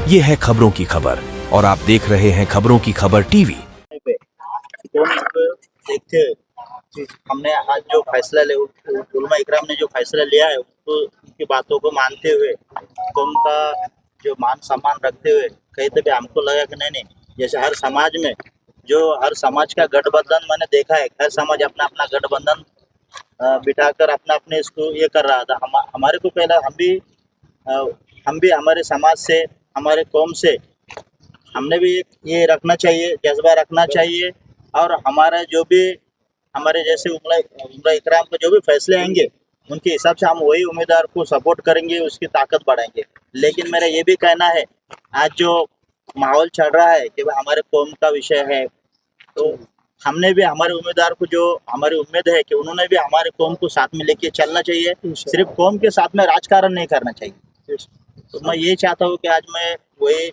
ये है खबरों की खबर और आप देख रहे हैं खबरों की खबर टीवी। तो देखते हुए हमने आज जो फैसला ले उलमा इकराम ने जो फैसला लिया है उसको उनकी बातों को मानते हुए कौम का जो मान सम्मान रखते हुए कहीं तो भी हमको लगा कि नहीं जैसे हर समाज में जो हर समाज का गठबंधन मैंने देखा है, हर समाज अपना अपना गठबंधन बिठाकर अपना अपने इसको ये कर रहा था। हमारे को पहला अ, हम भी हमारे समाज से हमारे कौम से हमने भी ये रखना चाहिए, जज्बा रखना चाहिए और हमारा जो भी हमारे जैसे उम्रा इकराम के जो भी फैसले आएंगे उनके हिसाब से हम वही उम्मीदवार को सपोर्ट करेंगे, उसकी ताकत बढ़ाएंगे। लेकिन मेरा ये भी कहना है, आज जो माहौल चल रहा है कि हमारे कौम का विषय है, तो हमने भी हमारे उम्मीदवार को जो हमारी उम्मीद है कि उन्होंने भी हमारे कौम को साथ में लेके चलना चाहिए, सिर्फ कौम के साथ में राजकारण नहीं करना चाहिए। तो मैं ये चाहता हूँ कि आज मैं वही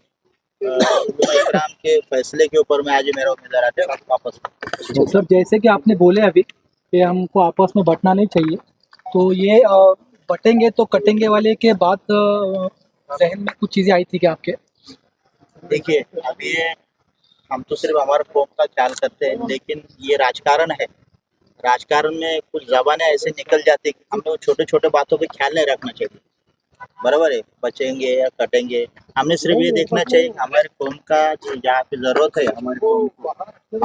उलमा इकराम के फैसले के ऊपर में आज मेरा उम्मीदवार आते वापस। तो सर जैसे कि आपने बोले अभी कि हमको आपस में बंटना नहीं चाहिए, तो ये बटेंगे तो कटेंगे वाले के बाद जहन में कुछ चीज़ें आई थी क्या आपके? देखिए, अभी हम तो सिर्फ हमारे कौम का ख्याल करते हैं, लेकिन ये राजकारण है। राजकारण में कुछ ज़बानें ऐसे निकल जाती है कि हमें छोटे छोटे बातों पे ख्याल नहीं रखना चाहिए। बराबर है, बचेंगे या कटेंगे, हमने सिर्फ ये देखना चाहिए कि हमारे कौम का जहाँ पे ज़रूरत है हमारे कौम को,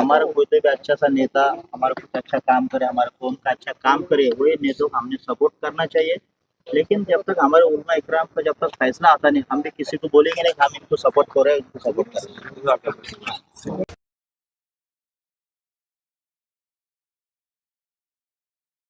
हमारा कोई भी अच्छा सा नेता हमारा कुछ अच्छा काम करे, हमारे कौम का अच्छा काम करे, वही नेताओं को हमने सपोर्ट करना चाहिए। लेकिन जब तक हमारे उलमा इकराम का जब तक फैसला आता नहीं, हम भी किसी को बोलेंगे नहीं कि हम इनको सपोर्ट करें, इनको सपोर्ट करें।